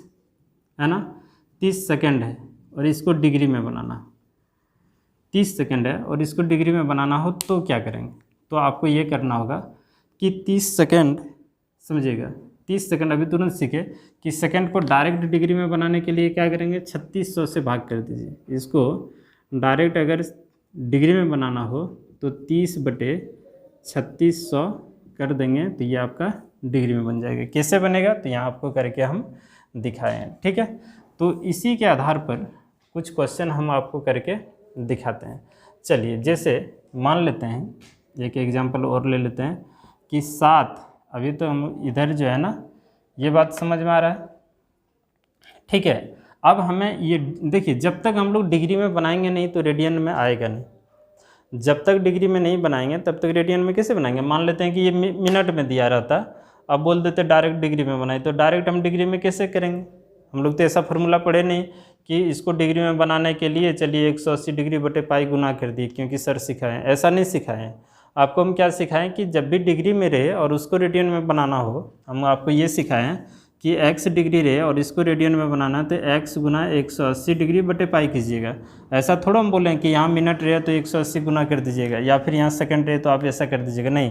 है ना, 30 सेकेंड है और इसको डिग्री में बनाना, 30 सेकेंड है और इसको डिग्री में बनाना हो तो क्या करेंगे। तो आपको ये करना होगा कि 30 सेकेंड, समझिएगा, 30 सेकेंड अभी तुरंत सीखे कि सेकेंड को डायरेक्ट डिग्री में बनाने के लिए क्या करेंगे, 3600 से भाग कर दीजिए। इसको डायरेक्ट अगर डिग्री में बनाना हो तो 30/3600 कर देंगे, तो ये आपका डिग्री में बन जाएगा। कैसे बनेगा, तो यहाँ आपको करके हम दिखाए हैं, ठीक है। तो इसी के आधार पर कुछ क्वेश्चन हम आपको करके दिखाते हैं। चलिए, जैसे मान लेते हैं, एक एग्जांपल और ले लेते हैं कि 7, अभी तो हम इधर जो है ना, ये बात समझ में आ रहा है, ठीक है। अब हमें ये देखिए, जब तक हम लोग डिग्री में बनाएंगे नहीं तो रेडियन में आएगा नहीं। जब तक डिग्री में नहीं बनाएंगे तब तक रेडियन में कैसे बनाएंगे। मान लेते हैं कि ये मिनट में दिया रहता, अब बोल देते डायरेक्ट डिग्री में बनाए, तो डायरेक्ट हम डिग्री में कैसे करेंगे। हम लोग तो ऐसा फार्मूला पढ़े नहीं कि इसको डिग्री में बनाने के लिए चलिए 180 डिग्री बटे पाई गुना कर दिए, क्योंकि सर सिखाएं, ऐसा नहीं सिखाएं। आपको हम क्या सिखाएं कि जब भी डिग्री में रहे और उसको रेडियन में बनाना हो, हम आपको ये सिखाएं कि x डिग्री रहे और इसको रेडियन में बनाना है तो x गुना 180 डिग्री बटे पाई कीजिएगा। ऐसा थोड़ा हम बोलें कि यहाँ मिनट रहे तो 180 गुना कर दीजिएगा, या फिर यहाँ सेकंड रहे तो आप ऐसा कर दीजिएगा। नहीं,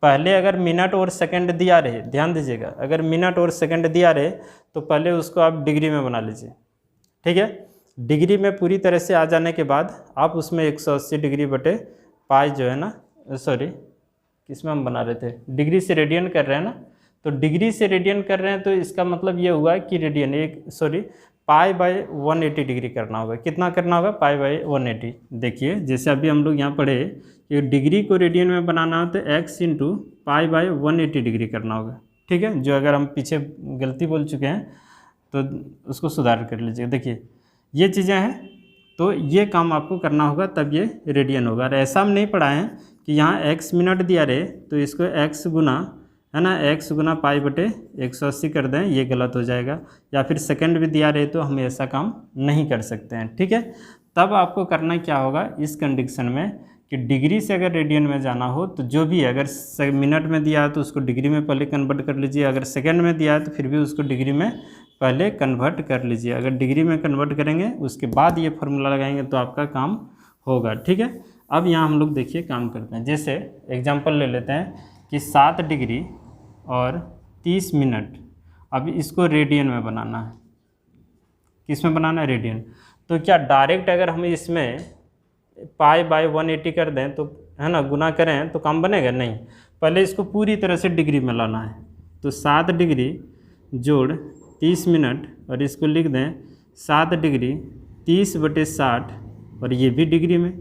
पहले अगर मिनट और सेकंड दिया रहे, ध्यान दीजिएगा, अगर मिनट और सेकंड दिया रहे तो पहले उसको आप डिग्री में बना लीजिए, ठीक है। डिग्री में पूरी तरह से आ जाने के बाद आप उसमें 180 डिग्री बटे पाई जो है ना, सॉरी किस में हम बना रहे थे, डिग्री से रेडियन कर रहे हैं ना, तो डिग्री से रेडियन कर रहे हैं तो इसका मतलब ये हुआ कि रेडियन पाई बाय 180 डिग्री करना होगा। कितना करना होगा? Pi by 180। देखिए जैसे अभी हम लोग यहाँ पढ़े कि डिग्री को रेडियन में बनाना हो तो x into pi by 180 degree करना होगा। ठीक है, जो अगर हम पीछे गलती बोल चुके हैं तो उसको सुधार कर लीजिए। देखिए ये चीज़ें हैं, तो ये काम आपको करना होगा तब ये रेडियन होगा। और ऐसा हम नहीं पढ़ा है कि यहाँ x मिनट दिया रहे तो इसको x गुना, है ना, x गुना पाई बटे 180 कर दें, ये गलत हो जाएगा। या फिर सेकंड भी दिया रहे तो हम ऐसा काम नहीं कर सकते हैं। ठीक है, तब आपको करना क्या होगा इस कंडीशन में कि डिग्री से अगर रेडियन में जाना हो तो जो भी है, अगर मिनट में दिया है तो उसको डिग्री में पहले कन्वर्ट कर लीजिए, अगर सेकंड में दिया है तो फिर भी उसको डिग्री में पहले कन्वर्ट कर लीजिए। अगर डिग्री में कन्वर्ट करेंगे उसके बाद ये फार्मूला लगाएंगे तो आपका काम होगा। ठीक है, अब यहाँ हम लोग देखिए काम करते हैं। जैसे एग्जांपल ले लेते हैं कि 7 डिग्री और 30 मिनट, अब इसको रेडियन में बनाना है। किस में बनाना है? रेडियन। तो क्या डायरेक्ट अगर हम इसमें पाई बाय 180 कर दें तो, है ना, गुना करें तो काम बनेगा? नहीं, पहले इसको पूरी तरह से डिग्री में लाना है। तो 7 डिग्री जोड़ 30 मिनट, और इसको लिख दें 7 डिग्री 30 बटे 60, और ये भी डिग्री में,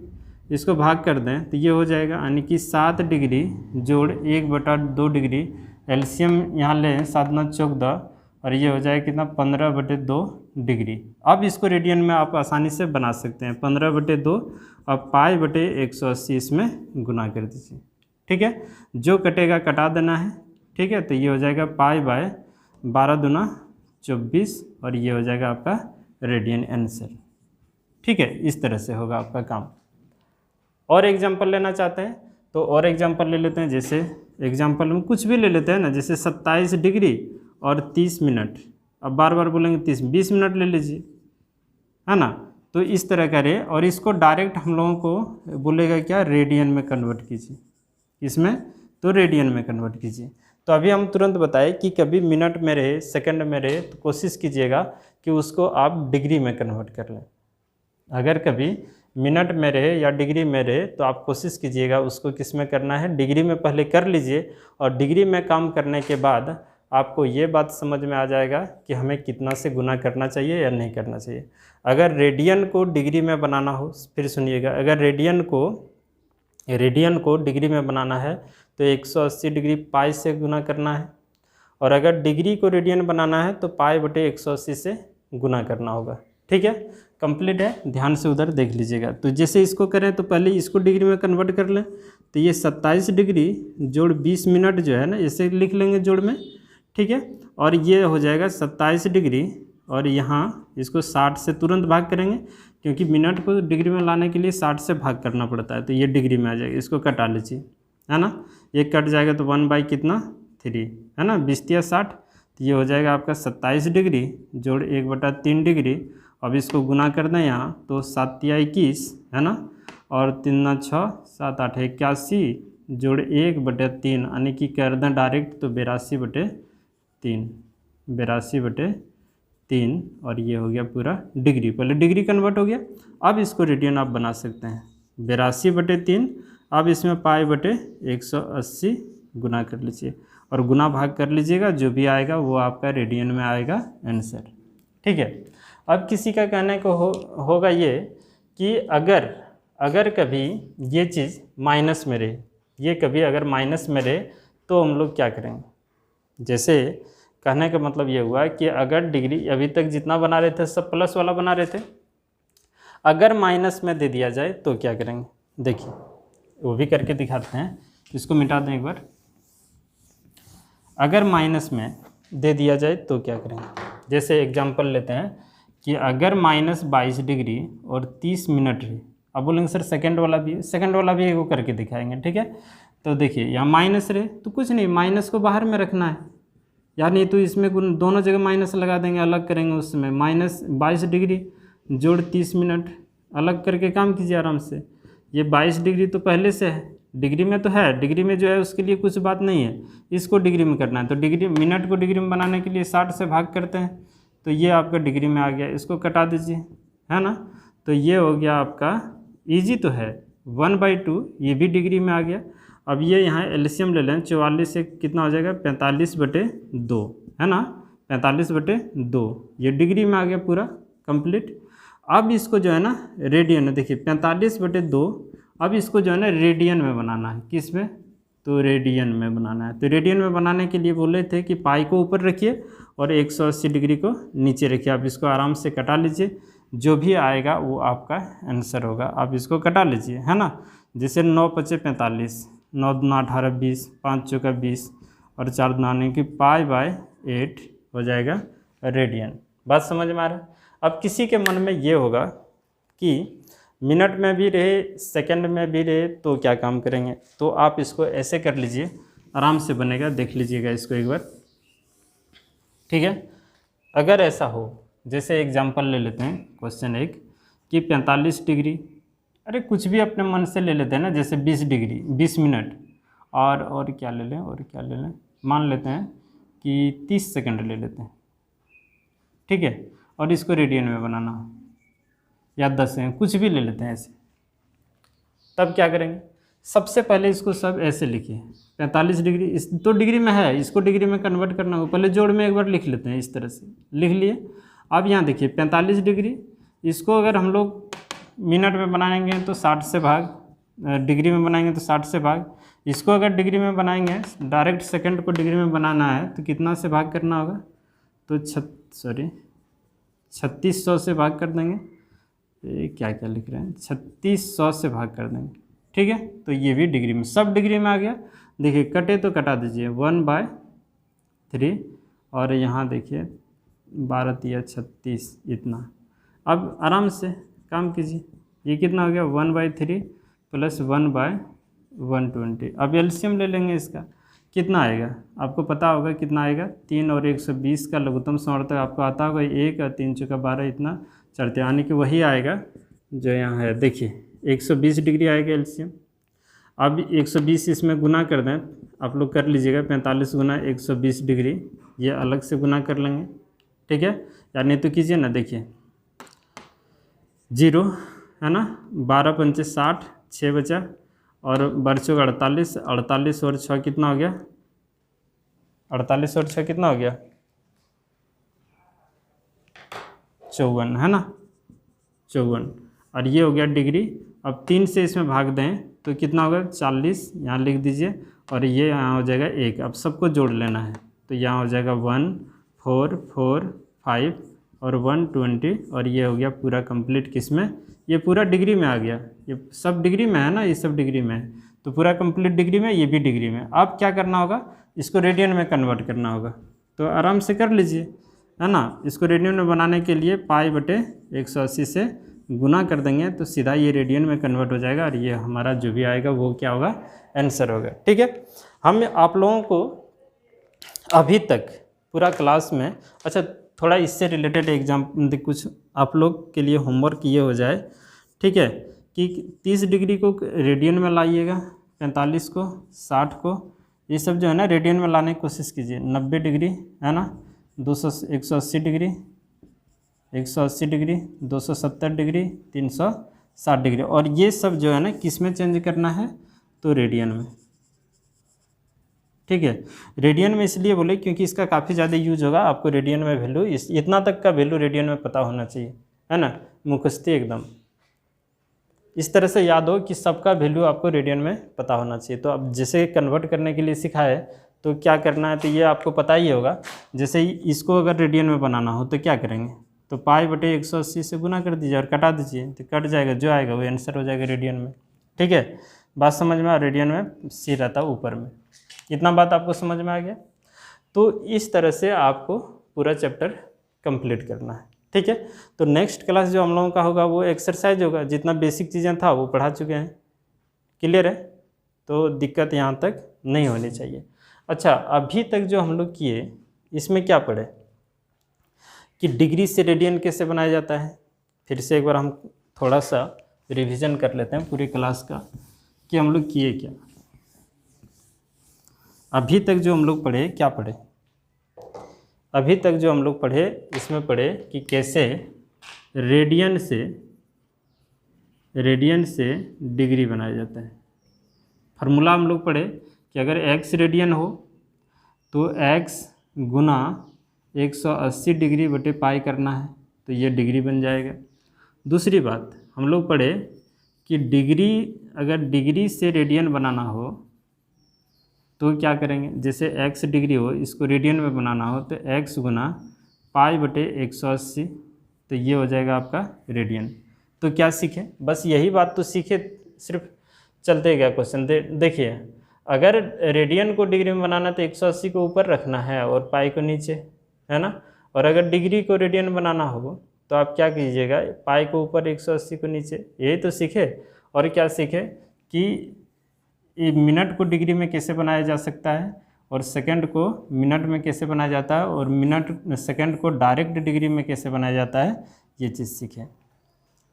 इसको भाग कर दें तो ये हो जाएगा, यानी कि 7 डिग्री जोड़ 1/2 डिग्री, एलसीएम यहाँ लें 7 9 14, और ये हो जाएगा कितना? 15/2 डिग्री। अब इसको रेडियन में आप आसानी से बना सकते हैं। 15/2 और पाई बटे 180 इसमें गुना कर दीजिए। ठीक है, जो कटेगा कटा देना है। ठीक है, तो ये हो जाएगा पाई बाय 12 दूना 24, और ये हो जाएगा आपका रेडियन आंसर। ठीक है, इस तरह से होगा आपका काम। और एग्जाम्पल लेना चाहते हैं तो और एग्जाम्पल ले लेते हैं। जैसे एग्जाम्पल में कुछ भी ले लेते हैं ना, जैसे 27 डिग्री और 30 मिनट, अब बार बार बोलेंगे 30, 20 मिनट ले लीजिए, है ना। तो इस तरह करें, और इसको डायरेक्ट हम लोगों को बोलेगा क्या? रेडियन में कन्वर्ट कीजिए। इसमें तो रेडियन में कन्वर्ट कीजिए। तो अभी हम तुरंत बताएं कि कभी मिनट में रहे, सेकंड में रहे, तो कोशिश कीजिएगा कि उसको आप डिग्री में कन्वर्ट कर लें। अगर कभी मिनट में रहे या डिग्री में रहे तो आप कोशिश कीजिएगा उसको किस में करना है? डिग्री में पहले कर लीजिए, और डिग्री में काम करने के बाद आपको ये बात समझ में आ जाएगा कि हमें कितना से गुना करना चाहिए या नहीं करना चाहिए। अगर रेडियन को डिग्री में बनाना हो, फिर सुनिएगा, अगर रेडियन को डिग्री में बनाना है तो 180 डिग्री पाई से गुना करना है, और अगर डिग्री को रेडियन बनाना है तो पाई बटे 180 से गुना करना होगा। ठीक है, कंप्लीट है, ध्यान से उधर देख लीजिएगा। तो जैसे इसको करें तो पहले इसको डिग्री में कन्वर्ट कर लें, तो ये 27 डिग्री जोड़ 20 मिनट जो है ना, इसे लिख लेंगे जोड़ में। ठीक है, और ये हो जाएगा 27 डिग्री, और यहाँ इसको 60 से तुरंत भाग करेंगे, क्योंकि मिनट को डिग्री में लाने के लिए 60 से भाग करना पड़ता है। तो ये डिग्री में आ जाएगा, इसको कटा लीजिए, है ना। ये कट जाएगा तो 1/3, है ना, 20×60, तो ये हो जाएगा आपका 27 डिग्री जोड़ 1/3 डिग्री। अब इसको गुना कर दें यहाँ तो 7×21, है ना, और 3×9 6 7 8 81 जोड़ 1/3, यानी कि कर दें डायरेक्ट तो 82/3, और ये हो गया पूरा डिग्री। पहले डिग्री कन्वर्ट हो गया, अब इसको रेडियन आप बना सकते हैं। 82/3, अब इसमें पाई बटे 180 गुना कर लीजिए, और गुना भाग कर लीजिएगा, जो भी आएगा वो आपका रेडियन में आएगा आंसर। ठीक है, अब किसी का कहने को होगा ये कि अगर कभी ये चीज़ माइनस में रहे, ये कभी अगर माइनस में रहे तो हम लोग क्या करेंगे? जैसे कहने का मतलब ये हुआ कि अगर डिग्री अभी तक जितना बना रहे थे सब प्लस वाला बना रहे थे, अगर माइनस में दे दिया जाए तो क्या करेंगे? देखिए वो भी करके दिखाते हैं, इसको मिटा दें एक बार। अगर माइनस में दे दिया जाए तो क्या करेंगे? जैसे एग्जांपल लेते हैं कि अगर -22 डिग्री और 30 मिनट रहे, अब बोलेंगे सर सेकंड वाला भी एगो करके दिखाएंगे। ठीक है, तो देखिए यहाँ माइनस रहे तो कुछ नहीं, माइनस को बाहर में रखना है, यानी तो इसमें दोनों जगह माइनस लगा देंगे, अलग करेंगे। उसमें -22 डिग्री जोड़ 30 मिनट अलग करके काम कीजिए आराम से। ये 22 डिग्री तो पहले से है, डिग्री में तो है, डिग्री में जो है उसके लिए कुछ बात नहीं है, इसको डिग्री में करना है। तो डिग्री मिनट को डिग्री में बनाने के लिए 60 से भाग करते हैं, तो ये आपका डिग्री में आ गया, इसको कटा दीजिए, है ना। तो ये हो गया आपका, इजी तो है, 1/2, ये भी डिग्री में आ गया। अब ये यहाँ एलसीएम ले लें, 44 से कितना हो जाएगा? 45/2, है ना, 45/2, ये डिग्री में आ गया पूरा कंप्लीट। अब इसको जो है ना रेडियन, देखिए 45/2, अब इसको जो है ना रेडियन में बनाना है। किस में? तो रेडियन में बनाना है। तो रेडियन में बनाने के लिए बोले थे कि पाई को ऊपर रखिए और 180 डिग्री को नीचे रखिए। आप इसको आराम से कटा लीजिए, जो भी आएगा वो आपका आंसर होगा। आप इसको कटा लीजिए, है ना। जैसे 9×5 = 45, 9 दूना 18 20, 5 चौका 20 और 4 दूना कि π/8 हो जाएगा रेडियन। बात समझ में आ रहा है? अब किसी के मन में ये होगा कि मिनट में भी रहे, सेकंड में भी रहे, तो क्या काम करेंगे? तो आप इसको ऐसे कर लीजिए, आराम से बनेगा, देख लीजिएगा इसको एक बार, ठीक है। अगर ऐसा हो, जैसे एग्जांपल ले लेते हैं क्वेश्चन 1 कि 45 डिग्री, अरे कुछ भी अपने मन से ले लेते हैं ना, जैसे 20 डिग्री 20 मिनट, और क्या ले लें, मान लेते हैं कि 30 सेकंड ले लेते हैं, ठीक है। और इसको रेडियन में बनाना या 10 है, कुछ भी ले लेते हैं ऐसे। तब क्या करेंगे? सबसे पहले इसको सब ऐसे लिखिए, 45 डिग्री, इस तो डिग्री में है, इसको डिग्री में कन्वर्ट करना होगा। पहले जोड़ में एक बार लिख लेते हैं, इस तरह से लिख लिए। अब यहाँ देखिए 45 डिग्री, इसको अगर हम लोग मिनट में बनाएंगे तो 60 से भाग, डिग्री में बनाएंगे तो 60 से भाग। इसको अगर डिग्री में बनाएंगे, डायरेक्ट सेकंड को डिग्री में बनाना है तो कितना से भाग करना होगा? तो 3600 से भाग कर देंगे। क्या लिख रहे हैं, 3600 से भाग कर देंगे, ठीक है। तो ये भी डिग्री में, सब डिग्री में आ गया। देखिए कटे तो कटा दीजिए, 1/3 और यहाँ देखिए 12 × 36 इतना। अब आराम से काम कीजिए, ये कितना हो गया? 1/3 + 1/120। अब एलसीएम ले लेंगे इसका, कितना आएगा? आपको पता होगा कितना आएगा। 3 और 120 का लघुत्तम समावर्तक आपको आता होगा 1 और 3 × 12 इतना चढ़ते, यानी कि वही आएगा जो यहाँ है। देखिए 120 डिग्री आएगा एलसीएम। अब 120 इसमें गुना कर दें, आप लोग कर लीजिएगा, 45 × 120 डिग्री, ये अलग से गुना कर लेंगे, ठीक है। या नहीं तो कीजिए ना, देखिए 0 है ना, 12 × 5 = 60, 6 बचा और 12 × 48, 48 और 6 कितना हो गया? 48 और 6 कितना हो गया? 54, है ना, 54। और ये हो गया डिग्री। अब 3 से इसमें भाग दें तो कितना होगा? 40, यहाँ लिख दीजिए, और ये यहाँ हो जाएगा 1। अब सबको जोड़ लेना है, तो यहाँ हो जाएगा 1 4 4 5 और 120, और ये हो गया पूरा कंप्लीट। किस में? ये पूरा डिग्री में आ गया। ये सब डिग्री में है ना, ये सब डिग्री में है, तो पूरा कंप्लीट डिग्री में, ये भी डिग्री में। अब क्या करना होगा? इसको रेडियन में कन्वर्ट करना होगा। तो आराम से कर लीजिए, है ना। इसको रेडियन में बनाने के लिए π/180 से गुना कर देंगे तो सीधा ये रेडियन में कन्वर्ट हो जाएगा, और ये हमारा जो भी आएगा वो क्या होगा? आंसर होगा, ठीक है। हम आप लोगों को अभी तक पूरा क्लास में, अच्छा थोड़ा इससे रिलेटेड एग्जाम्पल कुछ आप लोग के लिए होमवर्क ये हो जाए, ठीक है, कि 30 डिग्री को रेडियन में लाइएगा, 45 को, 60 को, ये सब जो है ना रेडियन में लाने की कोशिश कीजिए। 90 डिग्री है ना, 180 डिग्री, 180 डिग्री, 270 डिग्री, 360 डिग्री, और ये सब जो है ना किस में चेंज करना है? तो रेडियन में, ठीक है। रेडियन में इसलिए बोले क्योंकि इसका काफ़ी ज़्यादा यूज होगा। आपको रेडियन में वैल्यू, इतना तक का वैल्यू रेडियन में पता होना चाहिए, है ना, मुखस्ती एकदम इस तरह से याद हो कि सबका वैल्यू आपको रेडियन में पता होना चाहिए। तो अब जैसे कन्वर्ट करने के लिए सिखाए तो क्या करना है, तो ये आपको पता ही होगा। जैसे इसको अगर रेडियन में बनाना हो तो क्या करेंगे? तो π/180 से गुना कर दीजिए और कटा दीजिए, तो कट जाएगा, जो आएगा वो आंसर हो जाएगा रेडियन में, ठीक है। बात समझ में आ? रेडियन में सी रहता है ऊपर में। इतना बात आपको समझ में आ गया? तो इस तरह से आपको पूरा चैप्टर कंप्लीट करना है, ठीक है। तो नेक्स्ट क्लास जो हम लोगों का होगा वो एक्सरसाइज होगा। जितना बेसिक चीज़ें था वो पढ़ा चुके हैं, क्लियर है, तो दिक्कत यहाँ तक नहीं होनी चाहिए। अच्छा, अभी तक जो हम लोग किए इसमें क्या पढ़े कि डिग्री से रेडियन कैसे बनाया जाता है। फिर से एक बार हम थोड़ा सा रिवीजन कर लेते हैं पूरी क्लास का कि हम लोग किए क्या। अभी तक जो हम लोग पढ़े, क्या पढ़े? अभी तक जो हम लोग पढ़े इसमें पढ़े कि कैसे रेडियन से डिग्री बनाया जाता है। फार्मूला हम लोग पढ़े कि अगर x रेडियन हो तो x गुना 180 डिग्री बटे पाई करना है, तो ये डिग्री बन जाएगा। दूसरी बात हम लोग पढ़े कि डिग्री, अगर डिग्री से रेडियन बनाना हो तो क्या करेंगे, जैसे x डिग्री हो इसको रेडियन में बनाना हो तो x गुना पाई बटे 180, तो ये हो जाएगा आपका रेडियन। तो क्या सीखे, बस यही बात तो सीखे, सिर्फ चलते गया क्वेश्चन। देखिए अगर रेडियन को डिग्री में बनाना तो 180 को ऊपर रखना है और पाई को नीचे, है ना। और अगर डिग्री को रेडियन बनाना हो तो आप क्या कीजिएगा, पाई को ऊपर 180 को नीचे, यही तो सीखे। और क्या सीखे कि मिनट को डिग्री में कैसे बनाया जा सकता है और सेकंड को मिनट में कैसे बनाया जाता है और मिनट सेकंड को डायरेक्ट डिग्री में कैसे बनाया जाता है, ये चीज़ सीखें।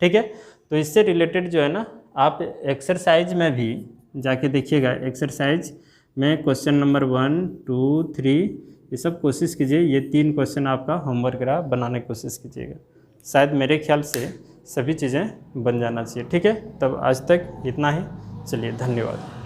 ठीक है, तो इससे रिलेटेड जो है ना आप एक्सरसाइज में भी जाके देखिएगा। एक्सरसाइज में क्वेश्चन नंबर 1, 2, 3 ये सब कोशिश कीजिए। ये 3 क्वेश्चन आपका होमवर्क रहा, बनाने की कोशिश कीजिएगा। शायद मेरे ख्याल से सभी चीज़ें बन जाना चाहिए। ठीक है, तब आज तक इतना ही। चलिए, धन्यवाद।